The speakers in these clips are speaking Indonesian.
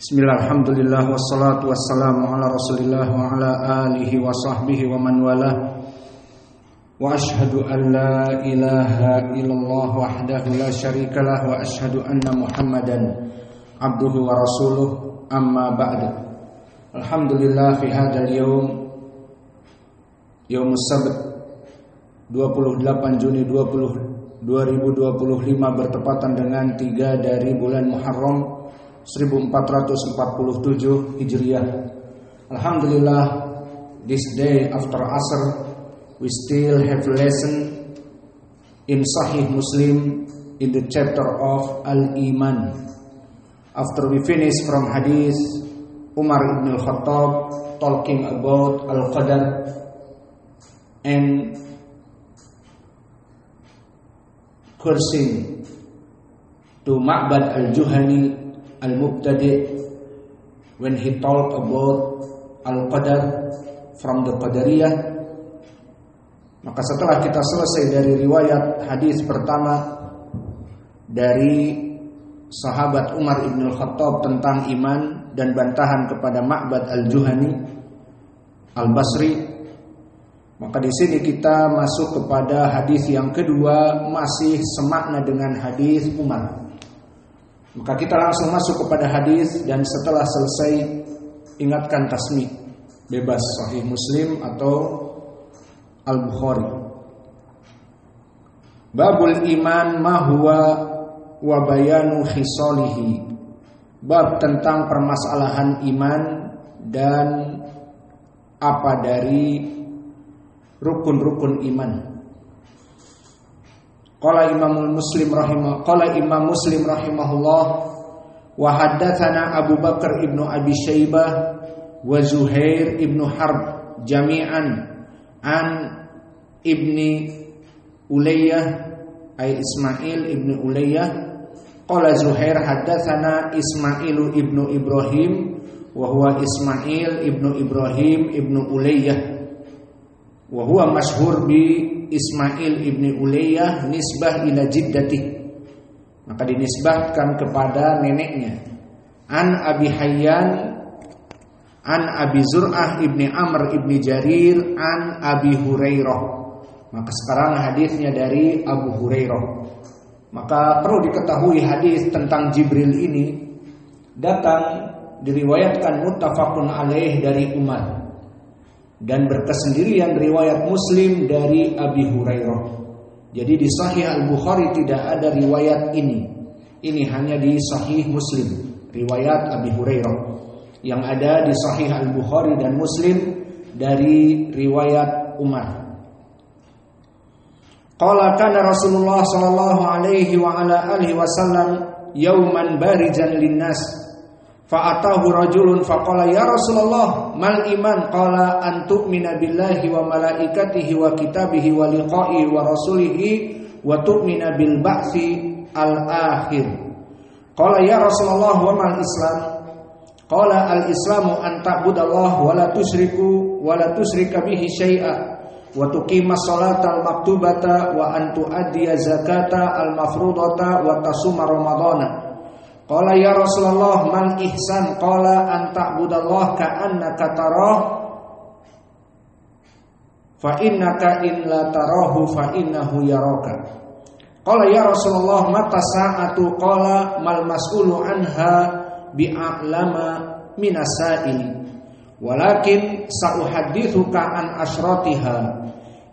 Bismillah, alhamdulillah, wassalatu wassalamu ala rasulillah wa ala alihi wa sahbihi wa man walah. Wa ashhadu an la ilaha illallah wahdahu la syarikalah wa ashhadu anna muhammadan abduhu wa rasuluh, amma ba'du. Alhamdulillah fi hadzal yaumus sabt 28 Juni 2025 bertepatan dengan 3 dari bulan Muharram 1447 Hijriah. Alhamdulillah, this day after Asr we still have lesson in Sahih Muslim in the chapter of Al-Iman. After we finish from hadith Umar ibn al-Khattab talking about Al-Qadar and cursing to Ma'bad al-Juhani Al-Mubtadi when he talked about Al-Qadar from the Qadariyah. Maka setelah kita selesai dari riwayat hadis pertama dari sahabat Umar ibn al-Khattab tentang iman dan bantahan kepada Ma'bad al-Juhani al-Basri, maka di sini kita masuk kepada hadis yang kedua, masih semakna dengan hadis Umar. Maka kita langsung masuk kepada hadis, dan setelah selesai ingatkan tasmi' bebas Sahih Muslim atau Al-Bukhari. Babul iman ma huwa wa bayanu khisalihi. Bab tentang permasalahan iman dan apa dari rukun-rukun iman. Qala Imam Muslim rahimahullah wa haddatsana Abu Bakar ibnu Abi Syaibah wa Zuhair ibnu Harb jami'an an ibni Ulayyah ay Ismail ibnu Ulayyah. Qala Zuhair haddatsana Ismail ibnu Ibrahim wa huwa Ismail ibnu Ibrahim ibnu Ulayyah wa huwa masyhur bi Ismail ibni Ulayyah nisbah ila jiddati, maka dinisbahkan kepada neneknya. An Abi Hayyan an Abi Zur'ah ibni Amr ibni Jarir an Abi Hurairah. Maka sekarang hadisnya dari Abu Hurairah. Maka perlu diketahui hadis tentang Jibril ini datang diriwayatkan muttafaqun alaih dari Umar, dan berkesendirian riwayat Muslim dari Abi Hurairah. Jadi di Sahih Al-Bukhari tidak ada riwayat ini. Ini hanya di Sahih Muslim, riwayat Abi Hurairah. Yang ada di Sahih Al-Bukhari dan Muslim dari riwayat Umar. Qala kana Rasulullah sallallahu alaihi wa ala alihi wasallam yauman barijan linnas fa'atahu rajulun faqala ya Rasulullah mal iman, qala an tu'mina billahi wa malaikatihi wa kitabihi wa liqa'i wa rasulihi wa tu'mina bil ba'thi al akhir. Qala ya Rasulullah wa mal islam, qala al islamu an ta'budallaha wa la tusyrika bihi syai'a wa tuqimas salata al maktubata wa an tu'addiya zakata al mafrudata wa tasuma ramadana. Qala ya Rasulullah mal ihsan, qala an ta'budallaha ka'annaka tarah fa innaka in la tarahu fa innahu yaraka. Qala ya Rasulullah mata sa'atu, qala mal mas'ulu anha bi'a'lama minas sa'ili walakin sa'uhaddithuka an asyratiha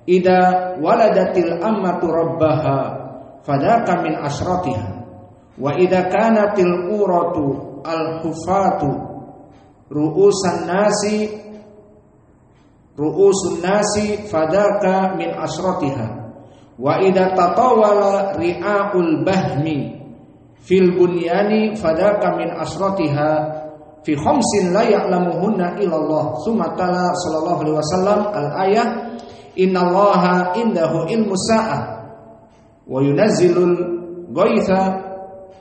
idza waladatil ammatu rabbaha fadaka min asyratiha wa idza kanatil uratu al-hufatu ru'usun nasi fadaka min asratiha wa idza tatawala ri'aul bahmi fil bunyani fadaka min asratiha fi khamsin la ya'lamuhunna illallah. Summa tala sallallahu alaihi wasallam al-ayah innallaha indahu ilmu sa'ah wa yunazzilul ghaitha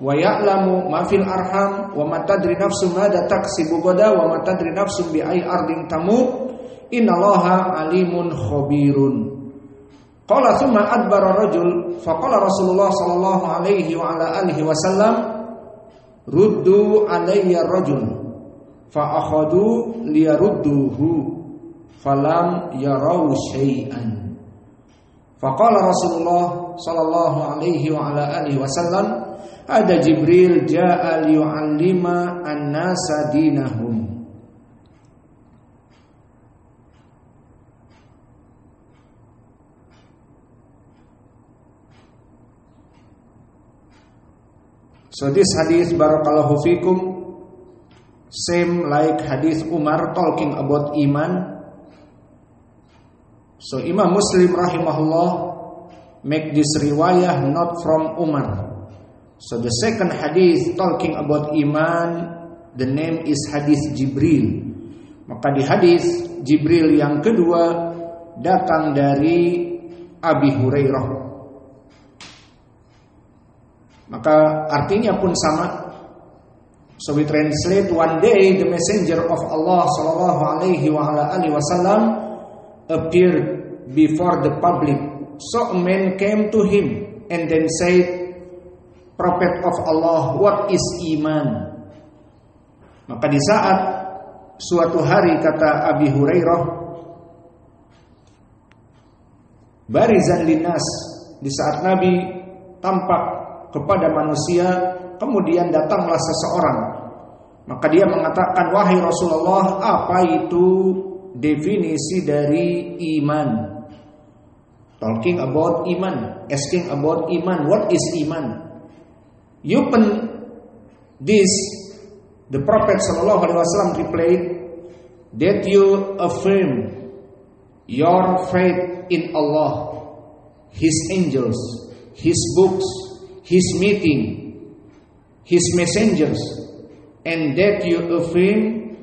wa ya'lamu ma fil arham wa ma tadri nafsun madza taksibu ghadan wa ma tadri nafsun bi ayyi ardin tamut innallaha alimun khabirun. Qala thumma adbara rajul faqala Rasulullah sallallahu alaihi wa ala alihi wasallam ruddu alayya rajul fa akhadu liyarudduhu falam yarau syai'an. Faqala Rasulullah sallallahu alaihi wa ala alihi wasallam, ada Jibril ja'a liyu'allima an-nasa dinahum. So this hadith, barakallahu fikum, same like hadith Umar talking about iman. So Imam Muslim rahimahullah make this riwayah not from Umar. So the second hadith talking about iman, the name is hadith Jibril. Maka di hadith Jibril yang kedua datang dari Abi Hurairah. Maka artinya pun sama. So we translate, one day the messenger of Allah sallallahu alaihi wa ala alihi wasallam appeared before the public. So a man came to him and then said, Prophet of Allah, what is iman? Maka di saat suatu hari, kata Abi Hurairah, barizan linnas, di saat Nabi tampak kepada manusia, kemudian datanglah seseorang. Maka dia mengatakan, wahai Rasulullah, apa itu definisi dari iman? Talking about iman, asking about iman, what is iman? You pen this, the Prophet sallallahu alaihi wasallam replied, that you affirm your faith in Allah, His angels, His books, His meeting, His messengers, and that you affirm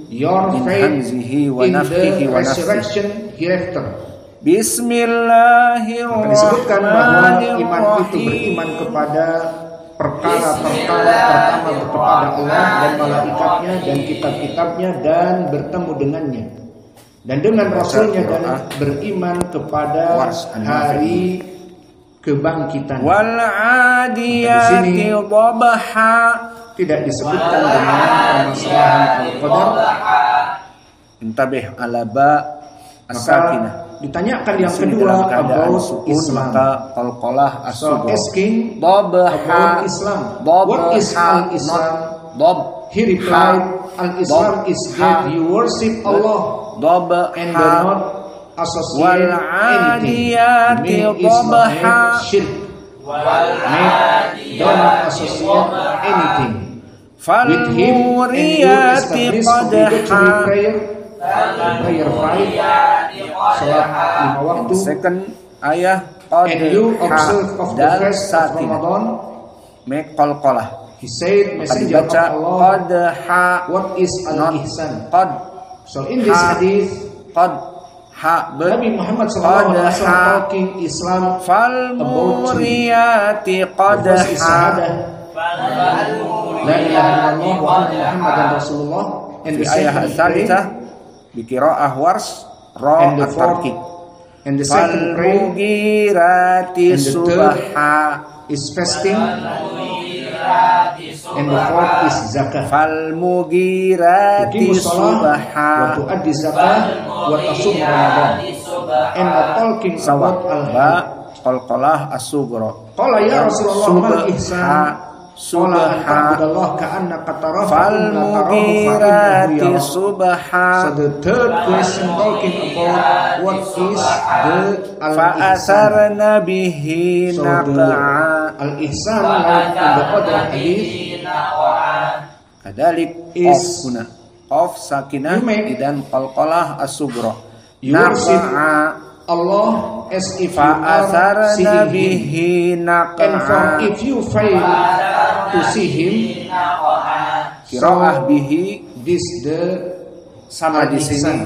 your faith in the resurrection hereafter. Bismillahirrahmanirrahim. Disebutkan bahwa iman itu beriman kepada perkara-perkara pertama kepada Allah dan malaikatnya dan kitab-kitabnya dan bertemu dengannya dan dengan Rasulnya dan beriman kepada hari kebangkitan. Wal adiyati dhabha. Tidak disebutkan dengan permasalahan al-qadar. Intabih ala ba as-sakinah. Ditanyakan yang kedua about Islam. Maka qalqalah So asking dhabha about Islam. What is al-Islam? He replied, al-Islam is that you worship Allah and do not associate anything. Mean is not make shirk. Do not associate anything with him, and you establish obligatory prayer 5, salat 5 waktu. Second ayah And you observe of the fast of Ramadan. Make qalqalah. He said, Messenger of Allah, what is al-ihsan? So in this hadith, Nabi Muhammad sallallahu alaihi wasallam talking Islam about La ilaha illallah wa anna Muhammadan Rasulullah, and the second Biqira'ah wars ra at-tarkib. And the second prayer, and the third is fasting, and the fourth is zakah. Falmugirati subha wa tuaddi zakah wa tasum Ramadan. And the talking about al-hajj. Qalqalah as-sughra. Qala ya Rasulullah mal ihsan? Qala ta'budallah ka'annaka tarahu falmugirati subha. So the third question talking about what is the al-ihsan. Bihi So the al-ihsan, like in the other hadith, kadalik is of sakinah dan qalqalah as-sughra. You worship Allah as if you are seeing Him, and for if you fail to see Him, Qiraah bihi, this the sama di sini.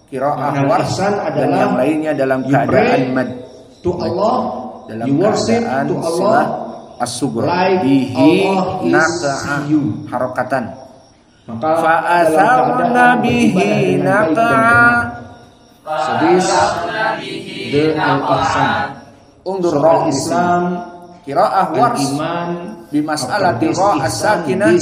Qiraah wars dan yang lainnya dalam keadaan mad. To Allah, dalam you worship to Allah as-sughra like bihi Allah naqa'a harakatan. Maka fa'atharna bihi naqa'a. So this the al-ihsan. Undur Islam Qiraah Wars bimas'alati ra as-sakinah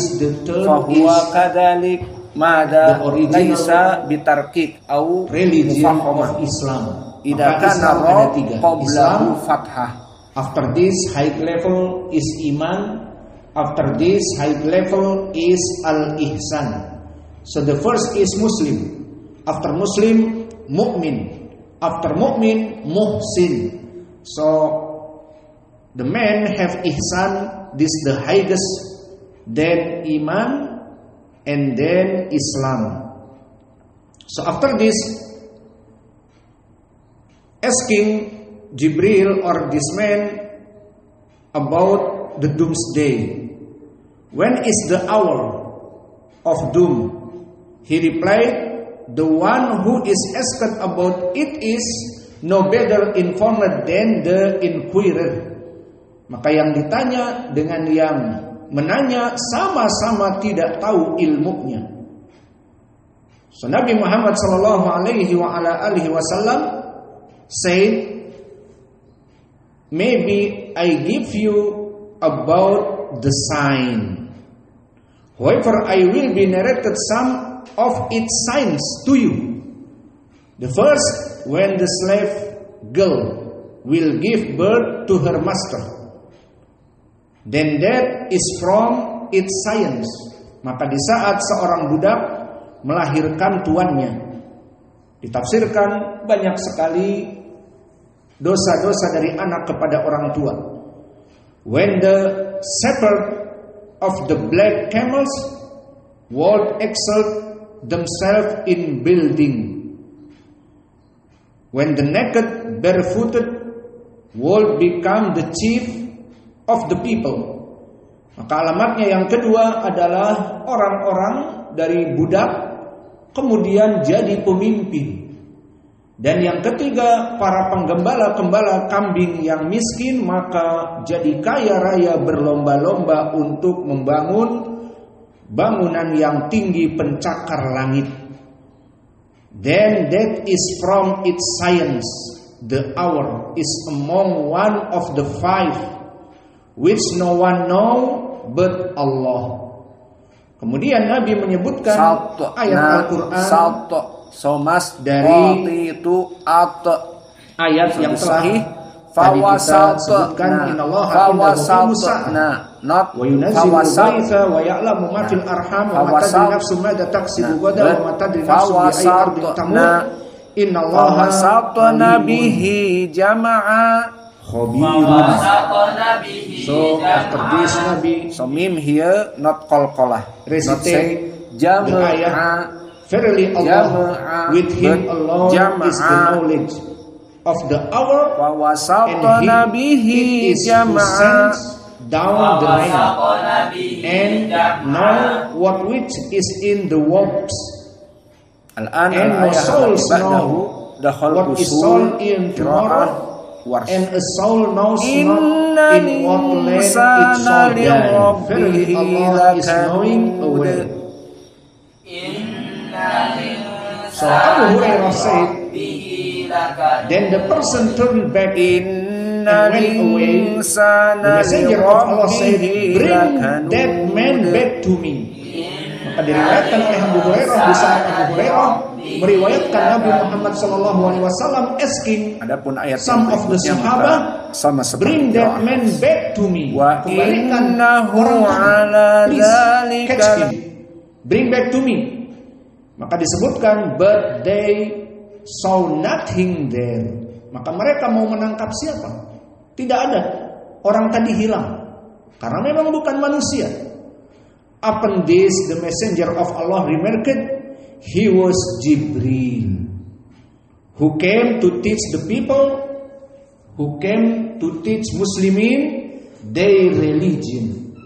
fa huwa kadzalik mada laisa bitarkik au religion of Islam. Idza kana ra qablahu fathah. After this high level is iman, after this high level is al-ihsan. So the first is Muslim, after Muslim mu'min, after mu'min muhsin. So the men have ihsan, this the highest, then iman, and then Islam. So after this, asking Jibril or this man about the doomsday, when is the hour of doom? He replied, the one who is asked about it is no better informed than the inquirer. Maka yang ditanya dengan yang menanya sama-sama tidak tahu ilmunya. So Nabi Muhammad sallallahu alaihi wasallam said, maybe I give you about the sign. However, I will be narrated some of its signs to you. The first, when the slave girl will give birth to her master, then that is from its science. Maka di saat seorang budak melahirkan tuannya, ditafsirkan banyak sekali dosa-dosa dari anak kepada orang tua. When the shepherd of the black camels would exalt themselves in building, when the naked barefooted would become the chief of the people. Maka alamatnya yang kedua adalah orang-orang dari budak kemudian jadi pemimpin. Dan yang ketiga, para penggembala-gembala kambing yang miskin maka jadi kaya raya berlomba-lomba untuk membangun bangunan yang tinggi pencakar langit. Then that is from its science. The hour is among one of the five, which no one know but Allah. Kemudian Nabi menyebutkan ayat Al-Quran dari itu ayat yang sahih tadi kita sebutkan, innallaha indahu wa yunazzilu al-ghaitha wa ya'lamu ma fil arham wa ma tadri nafsun madza taksibu ghadan wa ma tadri nafsun bi ayyi ardin tamut innallaha bihi jama'a khabirun. So after this Nabi, so mim here not qalqalah, recitate the ayat, verily Allah, with him alone is the knowledge of the hour, and he is who sends down the rain and know what which is in the works, and no souls know what is sown in tomorrow, and a soul knows not in what land it shall die. Verily Allah is knowing away. So Abu Hurairah said, then the person turned back and went away. The messenger of Allah said, bring that man back to me. Maka diriwayatkan oleh Abu Hurairah, di saat Abu Hurairah meriwayatkan Nabi Muhammad SAW asking some of the Sahaba, bring that man back to me. Kembalikan orang tadi, please catch him, bring back to me. Maka disebutkan, but they saw nothing there. Maka mereka mau menangkap siapa? Tidak ada. Orang tadi hilang karena memang bukan manusia. Upon this, the messenger of Allah remarked, he was Jibril, who came to teach the people, who came to teach Muslimin their religion.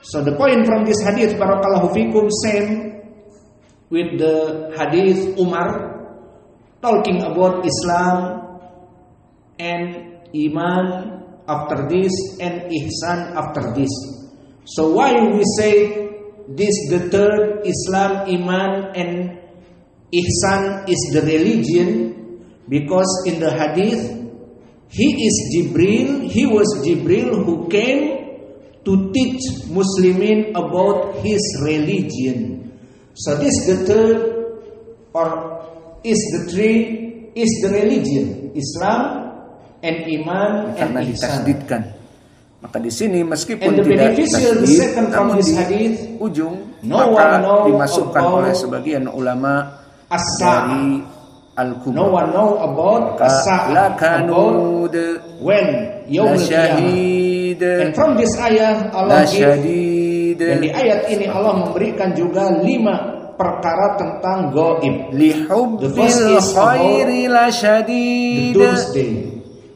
So the point from this hadith, barakallahu fikum, same with the hadith Umar talking about Islam and Iman after this and Ihsan after this. So why we say this the third, Islam, Iman and Ihsan is the religion? Because in the hadith He was Jibril who came to teach Muslimin about his religion. So this the third, or is the religion, Islam and Iman and karena Ihsan. ditasdidkan. Maka di sini meskipun And the tidak beneficial, the tasdid, second from namun this di hadith, ujung no maka one know dimasukkan about oleh sebagian ulama As-Sa'ah. dari Al-Kubra. No one know about As-Sa'ah, about Lakanud when Yaumul Qiyamah. lasyahid And from this ayah Allah give, lasyadid dan di ayat ini Allah memberikan juga 5 perkara tentang gaib. The first lihubbil is about khairi the lasyadid. doomsday.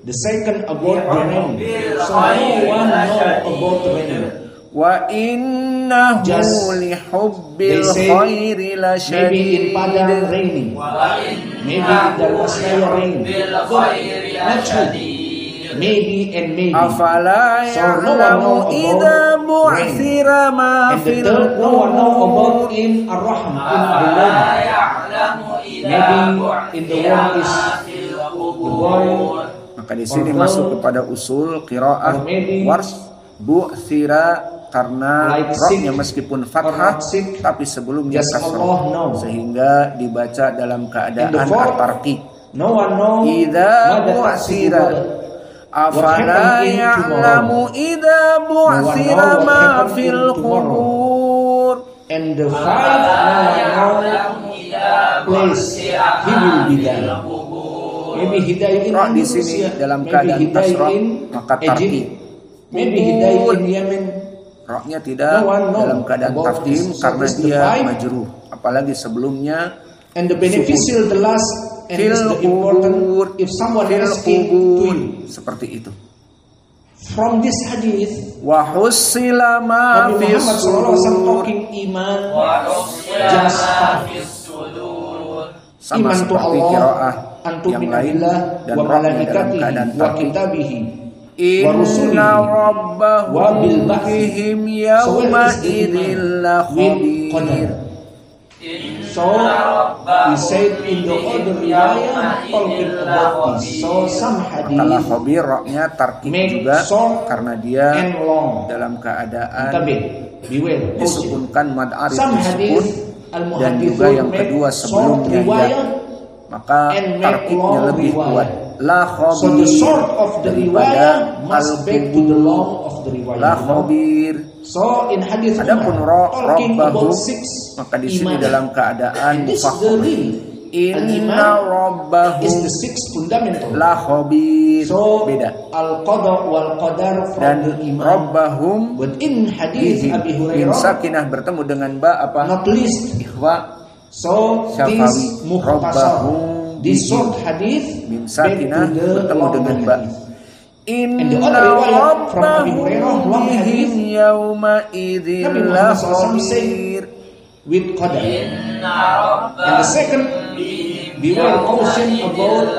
The second about the rain. So no one know about the rain. Wa innahu Just lihubbil they say, khairi lasyadid. Maybe in Padang raining. Maybe in Darmasraya raining. Not true. Maybe and maybe. Afala So no one know ya'lamu idza about rain. bu'thira ma And the fil third, no one know about qubur. in Ar-Rahman, in the womb. Maybe in the womb is the boy. Maka di sini masuk kepada usul qiraah wars bu'thira karena Like rohnya sick meskipun or fathah not sick, tapi sebelumnya just kasrah Allah know. sehingga dibaca dalam keadaan And the fourth, at-tarqiq. No one know Idza mada bu'thira ta'sibu afala happened in ya'lamu idza bu'thira what ma happened fil in tomorrow. qubur. And the five, no one know place he will be there. Maybe he died in Roh di sini Indonesia. dalam Maybe keadaan he died kasrah in maka Egypt. tarqiq. Maybe he died in Yemen. Rohnya tidak No one know dalam keadaan about tafdim this. So karena this the dia five. majruh. Apalagi sebelumnya And the beneficial, the last, and this is the important. If someone asking to you seperti itu. from this hadith, Wa husila ma Nabi fis Muhammad SAW sudur. talking iman, just Sama iman to seperti Allah, qiraah antu yang min lain billah, dan wa rohnya dalam malaikatihi, keadaan wa tarqiq. kitabihi, wa Inna rusulihi, rabbahum wa bil ba'thi. bihim So yawma where is the idzin iman la with khabir. qadar? So we said in the other riwayah talking about this. So some Kalau hadith khabir rohnya tarqiq make juga short karena dia and long. dalam keadaan Tabi, beware. disukunkan mad arif Some disukun hadith dan juga yang make kedua short sebelumnya ya, riwayah, maka and make tarkibnya long lebih riwayah. kuat. La so the khabir short of the daripada riwayah must back to the long of the riwayah. La khabir. So in hadith Adapun talking rabbahu, about 6 maka di sini iman. dalam keadaan And this is the mufakham. real Inna al-iman rabbahum is the 6 fundamental. la khabir. So Beda. al-qada wal qadar from Dan the iman. rabbahum But in hadith bihi Abi min Hurairah, sakinah bertemu dengan ba apa? not least. Ikhwa So Syafawi. this mukhtasar, Rabbahum this bihi short hadith min back sakinah to the bertemu long dengan ba. hadith. Inna And the other riwayat from Abi Hurairah, long rabbahum hadith, bihim yawma idzin Nabi la Muhammad SAW say khabir. with qadar. And the second, we were cautioned about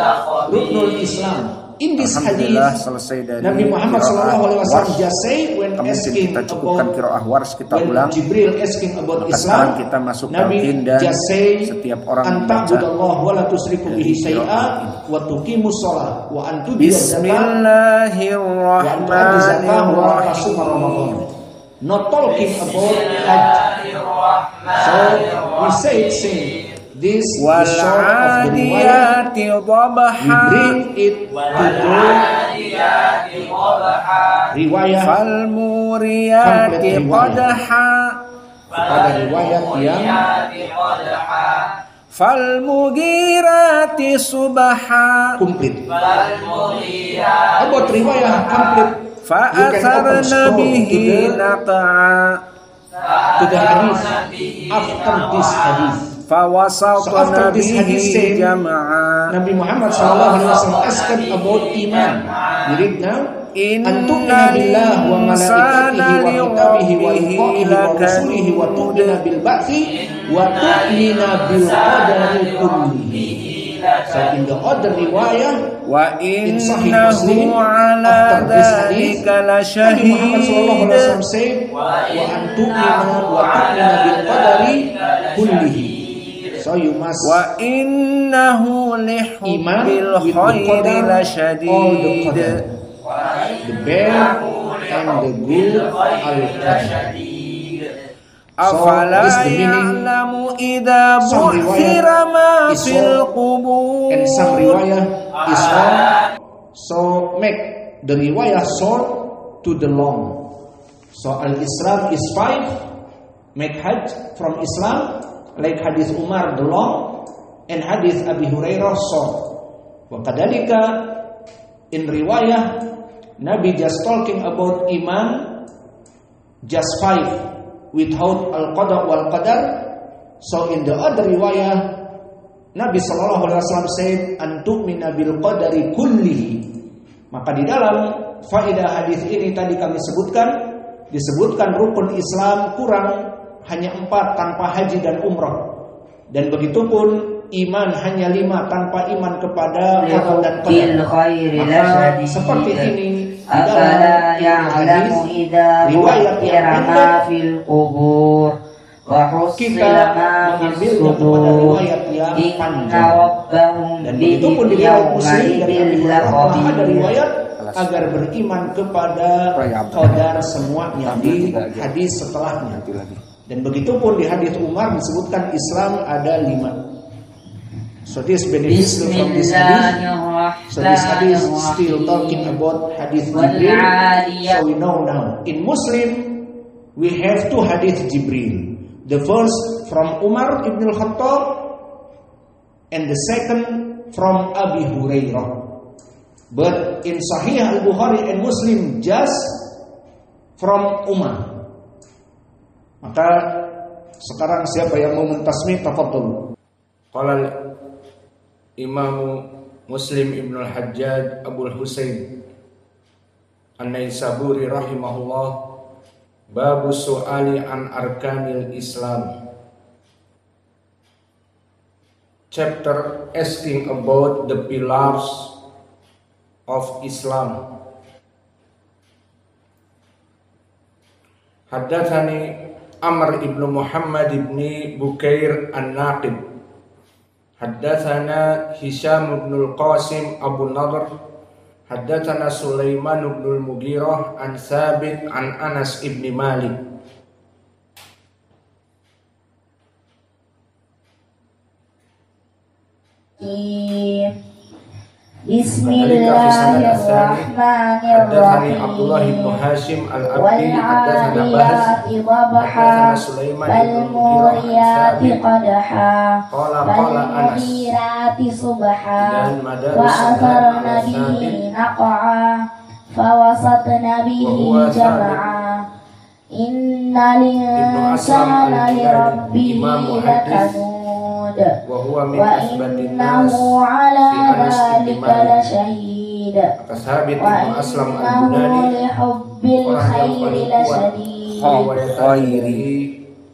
Ruknul Islam. In this Alhamdulillah hadith, selesai dari Nabi Muhammad SAW Wars. just say when Mungkin asking kita cukupkan about qiraah wars kita when ulang. Jibril asking about Maka sekarang Islam, kita masuk Nabi talqin dan just say setiap orang anta membaca budallah wa la tusriku bihi dari syai'a qiraah ini. wa tuqimus shalah wa antu zakat wa antu zakah wa tasum Ramadan. Not talking about Hajj. So we say this is Wal short of the riwayah. adiyati We dhabha bring it to the riwayah fal muriyati Complete riwayah. qadha pada riwayat yang fal mugirati subha komplit. About riwayah complete, fa you can open atharna scroll bihi naqa to the hadith after this hadith. fa So after wasatna this hadith bihi said, jam'a. Nabi Muhammad SAW asked about iman. You read now. Antu'mina billah wa malaikatihi wa kitabihi wa liqa'ihi wa rasulihi wa tu'mina bil ba'thi wa tu'mina bil qadari kullihi. So in the other riwayah, Wa in Sahih Muslim, innahu ala after this hadith, dhalika la Nabi Muhammad SAW shahid. said, wa antu'mina wa tu'mina bil qadari kullihi. So you must wa innahu lihubbil khairi lasyadid. The bad and the good al-qadar. Afala ya'lamu idza bu'thira ma fil qubur. And some riwayah is wrong. So make the riwayah short to the long. So al-Islam is 5. Make Hajj from Islam, like hadith Umar the long, and hadith Abi Hurairah short. Wa kadalika in riwayah Nabi just talking about iman just 5 without al-qada wal qadar. So in the other riwayah Nabi sallallahu alaihi wasallam said antu'mina bil qadari kullihi. Maka di dalam faedah hadis ini tadi kami sebutkan, disebutkan rukun Islam kurang hanya 4 tanpa haji dan umrah. Dan begitupun iman hanya 5 tanpa iman kepada qada dan qadar. Maka seperti ini di dalam hadis riwayat yang pendek kita mengambilnya kepada riwayat yang panjang. Dan begitupun di riwayat Muslim dari Abi Hurairah ada riwayat agar beriman kepada qadar semuanya di hadis setelahnya. Dan begitupun di hadis Umar disebutkan Islam ada 5. So this benefits from this hadith. So this hadith still talking about hadith Jibril. So we know now in Muslim we have 2 hadith Jibril. The first from Umar ibn al-Khattab and the second from Abi Hurairah. But in Sahih al-Bukhari and Muslim just from Umar. Maka sekarang siapa yang mau mentasmi tafadhol. Qala Imam Muslim Ibn al-Hajjaj Abu al-Husain An-Naisaburi rahimahullah, Babu su'ali an arkanil Islam. Chapter asking about the pillars of Islam. Haddatsani Amr ibn Muhammad ibn Bukair an-Naqib. Haddatsana Hisham ibn al-Qasim Abu Nadr. Haddatsana Sulaiman ibn al-Mughirah an Thabit an Anas ibn Malik. Bismillahirrahmanirrahim. Haddatsani Abdullah ibn Hashim al-Abdi. Haddatsana Bahas. Haddatsana Sulaiman ibn al-Mughirah qala Anas subha wa atharna bihi naq'a fawasatna bihi jam'a inna linsana lirabbihi lakanud wa innahu ala dhalika lasyahid wa innahu lihubbil khairi lasyadid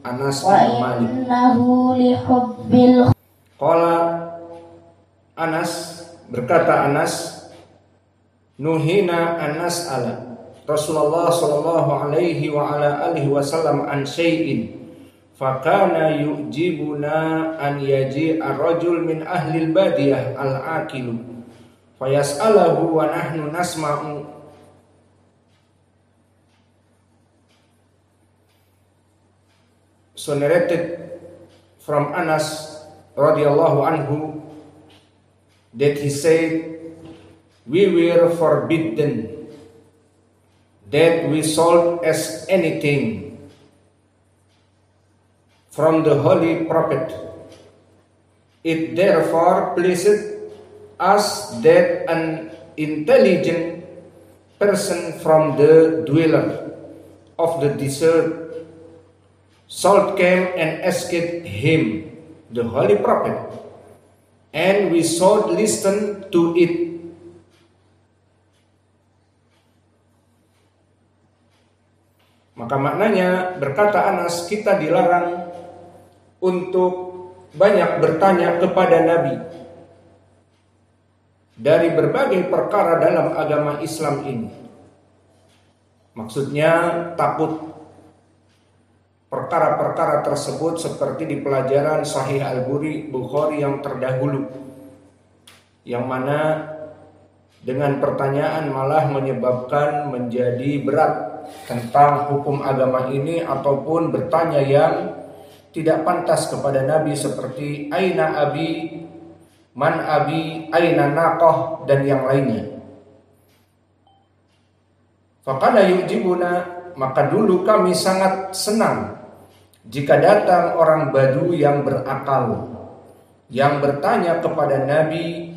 Anas wa innahu lihubbil Qala Anas, berkata Anas, nuhina an nas'ala Rasulullah sallallahu alaihi wa ala alihi wasallam an syai'in fakana yujibuna an yaji'a rajul min ahli al-badiyah al-aqilu fayas'alahu wa nahnu nasma'u. So narrated from Anas radhiyallahu anhu that he said, we were forbidden that we sold as anything from the Holy Prophet. It therefore pleased us that an intelligent person from the dweller of the desert salt came and asked him, the Holy Prophet, and we should listen to it. Maka maknanya, berkata Anas, kita dilarang untuk banyak bertanya kepada Nabi dari berbagai perkara dalam agama Islam ini. Maksudnya takut perkara-perkara tersebut seperti di pelajaran Sahih Al-Bukhari yang terdahulu, yang mana dengan pertanyaan malah menyebabkan menjadi berat tentang hukum agama ini, ataupun bertanya yang tidak pantas kepada Nabi seperti aina abi, man abi, aina naqah, dan yang lainnya. Faqala yujibuna, maka dulu kami sangat senang jika datang orang Badu yang berakal, yang bertanya kepada Nabi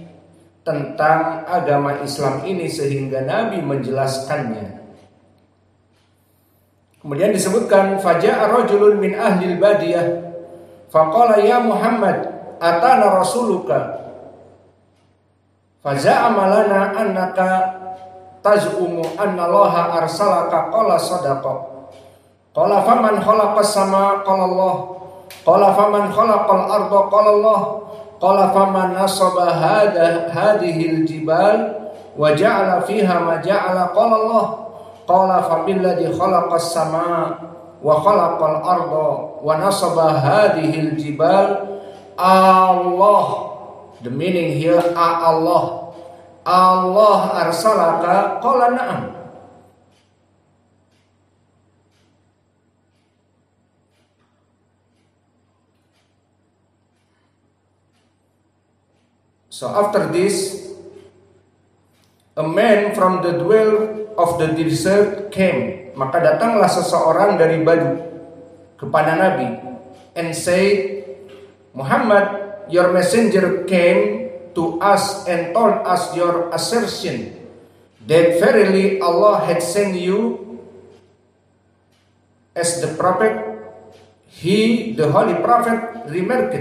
tentang agama Islam ini sehingga Nabi menjelaskannya. Kemudian disebutkan faja'a rajulun min ahlil badiyah faqala ya Muhammad atana rasuluka faza'ama lana annaka taz'umu anna Allaha arsalaka qala sadaqa qala faman khalaqas sama qala Allah qala faman khalaqal arda qala Allah qala faman nasaba hadhil jibal wa ja'ala fiha ma ja'ala qala Allah qala fabilladzi khalaqas sama wa khalaqal arda wa nasaba hadhil jibal Allah. The meaning here Allah arsalaka qala na'am. So after this, a man from the dwell of the desert came. Maka datanglah seseorang dari Badu kepada Nabi and said, Muhammad, your messenger came to us and told us your assertion that verily Allah had sent you as the prophet. He, the holy prophet, remarked,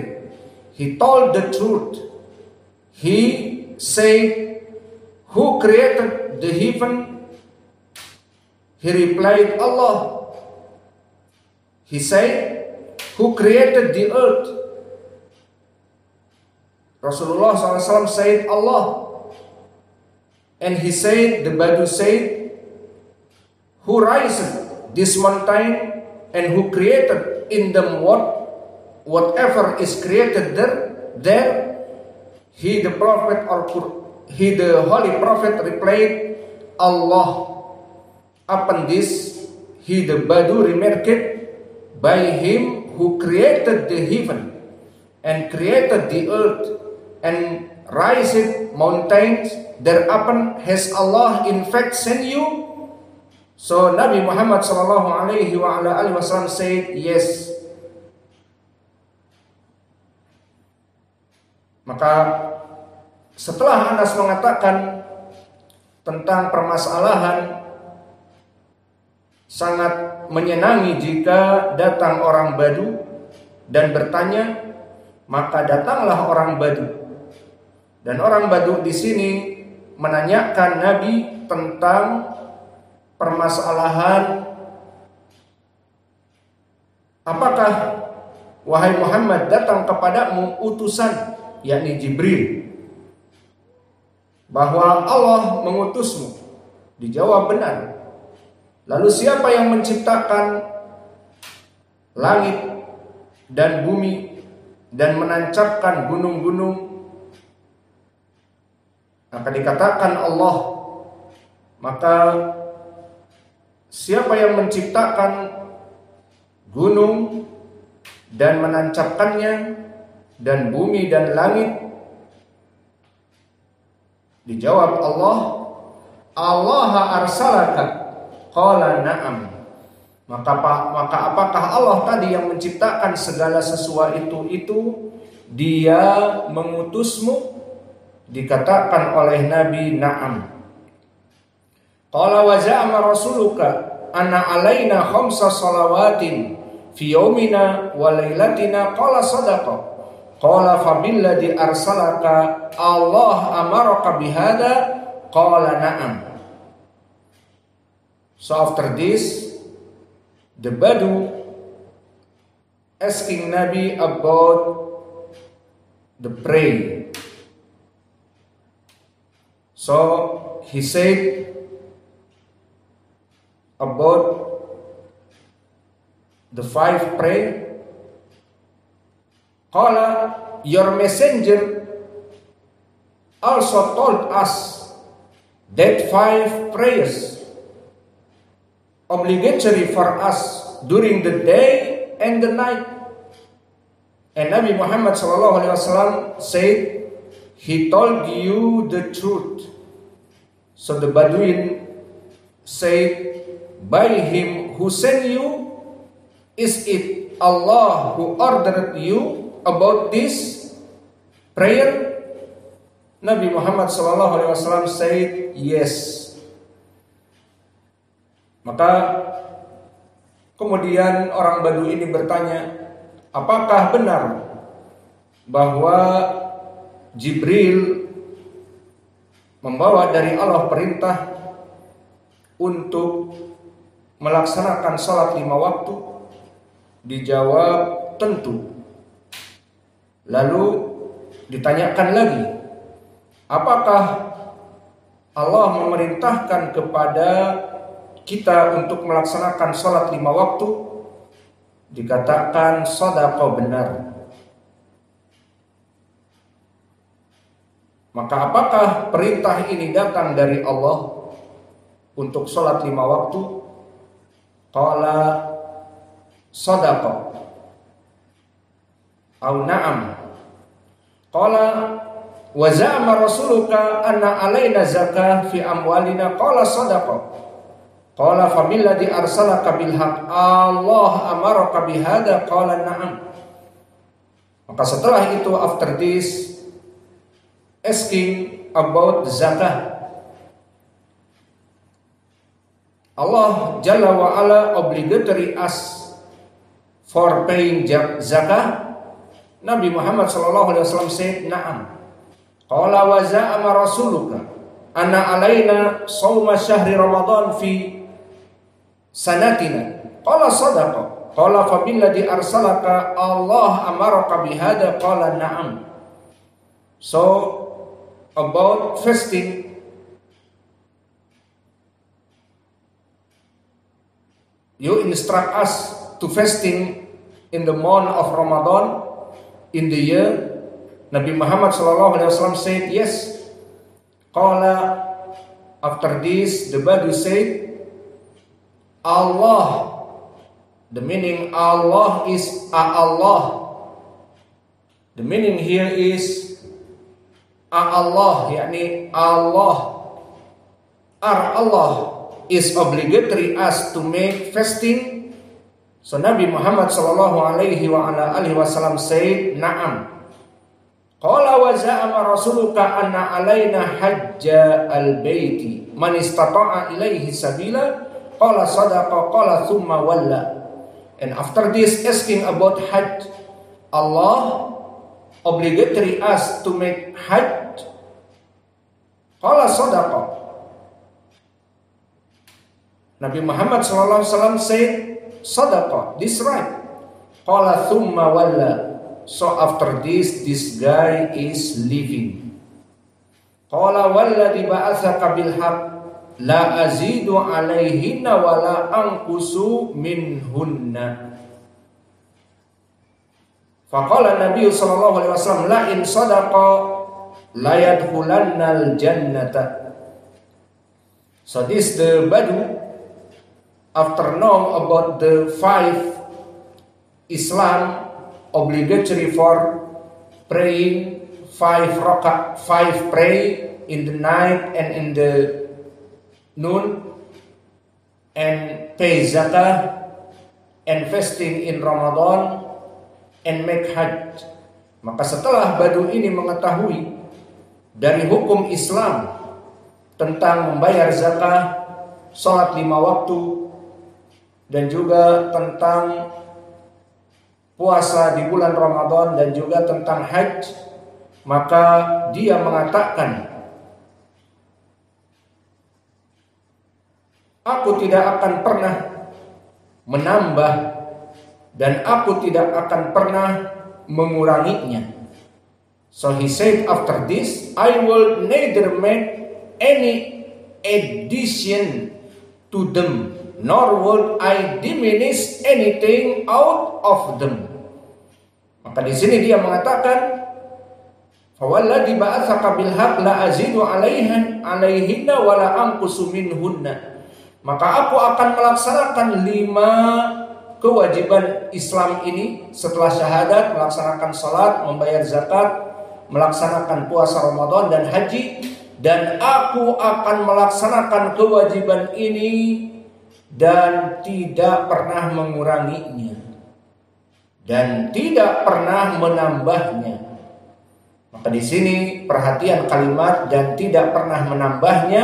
he told the truth. He said, who created the heaven? He replied, Allah. He said, who created the earth? Rasulullah SAW said, Allah. And he said, the Badu said, who raised this mountain and who created in them whatever is created there? He, the prophet, he, the holy prophet, replied, Allah. Upon this, he, the Badu, remarked, by him who created the heaven and created the earth and raised mountains, thereupon has Allah in fact sent you? So Nabi Muhammad SAW said, yes. Maka setelah Anas mengatakan tentang permasalahan sangat menyenangi jika datang orang Badu dan bertanya, maka datanglah orang Badu. Dan orang Badu di sini menanyakan Nabi tentang permasalahan, apakah wahai Muhammad datang kepadamu utusan, yakni Jibril, bahwa Allah mengutusmu? Dijawab benar. Lalu siapa yang menciptakan langit dan bumi dan menancapkan gunung-gunung? Maka dikatakan Allah. Maka siapa yang menciptakan gunung dan menancapkannya dan bumi dan langit? Dijawab Allah. Allah arsalaka qala na'am. Maka apakah Allah tadi yang menciptakan segala sesuatu itu dia mengutusmu? Dikatakan oleh Nabi, na'am. Qala wa za'ama rasuluka anna alaina khamsa salawatin fi yaumina wa lailatina, qala sadaqa. Qala fabilladzi arsalaka Allah amaraka bihada, qala na'am. So after this, the Badu asking Nabi about the prayer. So he said about the 5 prayer. Qala, your messenger also told us that 5 prayers obligatory for us during the day and the night. And Nabi Muhammad SAW said, he told you the truth. So the Bedouin said, by him who sent you, is it Allah who ordered you about this prayer? Nabi Muhammad SAW said, yes. Maka kemudian orang Badu ini bertanya, apakah benar bahwa Jibril membawa dari Allah perintah untuk melaksanakan sholat 5 waktu? Dijawab, tentu. Lalu ditanyakan lagi, apakah Allah memerintahkan kepada kita untuk melaksanakan sholat 5 waktu? Dikatakan shadaqah, benar. Maka apakah perintah ini datang dari Allah untuk sholat 5 waktu? Qala shadaqah au na'am. Qala wa za'ama rasuluka anna alaina zakah fi amwalina. Qala shadaqah. Qala fabilladhi arsalaka bil haq, Allah amaraka bihada? Qala na'am. Maka setelah itu, after this, asking about zakah, Allah Jalla wa Ala obligatory us for paying zakah. Nabi Muhammad SAW said, na'am. Qala wa za'ama rasuluka anna alaina sawma syahri Ramadan fi sanatina. Qala sadaqa. Qala fabilladhi arsalaka Allah amaraka bihada? Qala na'am. So about fasting, you instruct us to fasting in the month of Ramadan in the year. Nabi Muhammad SAW said yes. Qala, after this the Badu said, Allah, the meaning Allah is Allah. The meaning here is Allah, yakni Allah, Allah is obligatory us to make fasting. So Nabi Muhammad SAW said, na'am. Qala wa za'ama rasuluka anna alaina hajja al-baiti man istata'a ilaihi sabila? Qala sadaqa. Qala thumma walla. And after this, asking about Hajj, Allah obligatory us to make Hajj. Qala sadaqa. Nabi Muhammad SAW said, sadaqa, this right. Qala thumma walla. So after this guy is leaving. Qala walladhi ba'athaka bil haqq la azidu alaihinna wa la anqusu minhunna. Faqala Nabi sallallahu alaihi wasallam, la in sadaqa la yadkhulannal jannata. So this the Badu, after know about the 5 Islam obligatory for praying 5 rakaat, 5 pray in the night and in the noon, and pay zakah and fasting in Ramadan and make hajj. Maka setelah Badu ini mengetahui dari hukum Islam tentang membayar zakah, sholat 5 waktu, dan juga tentang puasa di bulan Ramadan, dan juga tentang hajj, maka dia mengatakan, aku tidak akan pernah menambah dan aku tidak akan pernah menguranginya. So he said, after this, I will neither make any addition to them nor would I diminish anything out of them. Maka di sini dia mengatakan, fawalladzi ba'atsaka bil haqq la azidu 'alaihinna wa la anqusu minhunna. Maka aku akan melaksanakan 5 kewajiban Islam ini setelah syahadat, melaksanakan salat, membayar zakat, melaksanakan puasa Ramadan dan haji, dan aku akan melaksanakan kewajiban ini dan tidak pernah menguranginya dan tidak pernah menambahnya. Maka di sini perhatian kalimat dan tidak pernah menambahnya,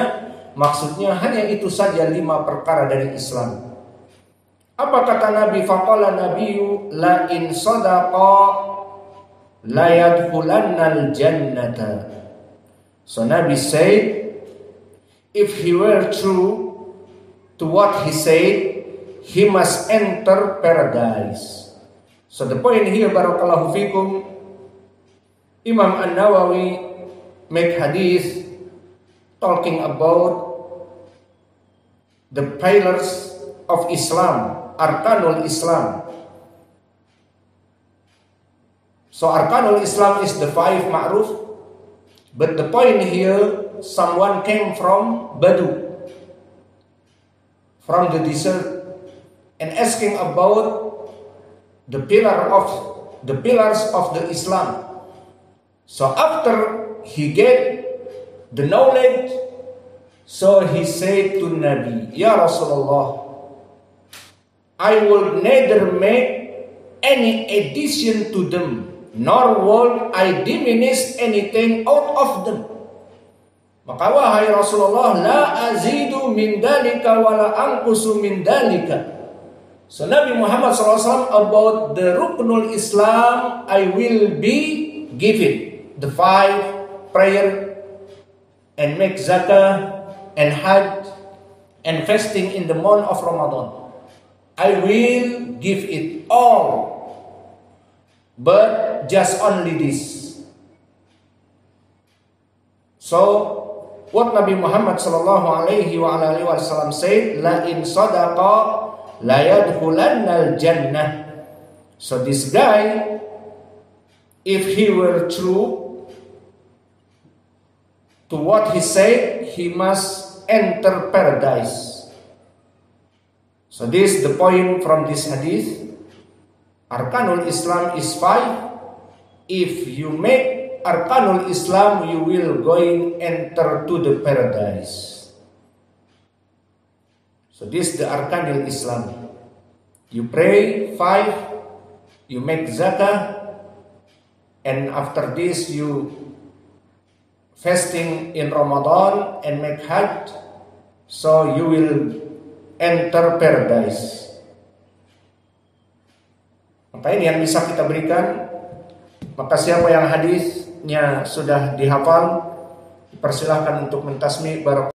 maksudnya hanya itu saja 5 perkara dari Islam. Apa kata Nabi? Faqala nabiyyu la in sadaqa la yadkhulannal jannata. So Nabi said, if he were true to what he said, he must enter paradise. So the point here, barakallahu fikum, Imam An-Nawawi make hadith talking about the pillars of Islam, arkanul Islam. So arkanul Islam is the 5 ma'ruf, but the point here, someone came from Badu, from the desert, and asking about the pillars of the Islam. So after he get the knowledge, so he said to Nabi, Ya Rasulullah, I will neither make any addition to them, nor will I diminish anything out of them. Maka wahai Rasulullah, la azidu min dalika wa la anqusu min dalika. So Nabi Muhammad SAW about the Ruknul Islam, I will be given the 5 prayer and make zakah and hajj and fasting in the month of Ramadan. I will give it all, but just only this. So what Nabi Muhammad sallallahu alaihi wasallam said, la in sadaqa la yadkhulannal jannah. So this guy, if he were true to what he said, he must enter paradise. So this is the point from this hadith. Arkanul Islam is 5. If you make Arkanul Islam, you will going enter to the paradise. So this is the Arkanul Islam. You pray 5, you make zakah, and after this you fasting in Ramadan and make hajj, so you will enter paradise. Maka ini yang bisa kita berikan. Maka siapa yang hadisnya sudah dihafal, persilahkan untuk mentasmi. Barakallahu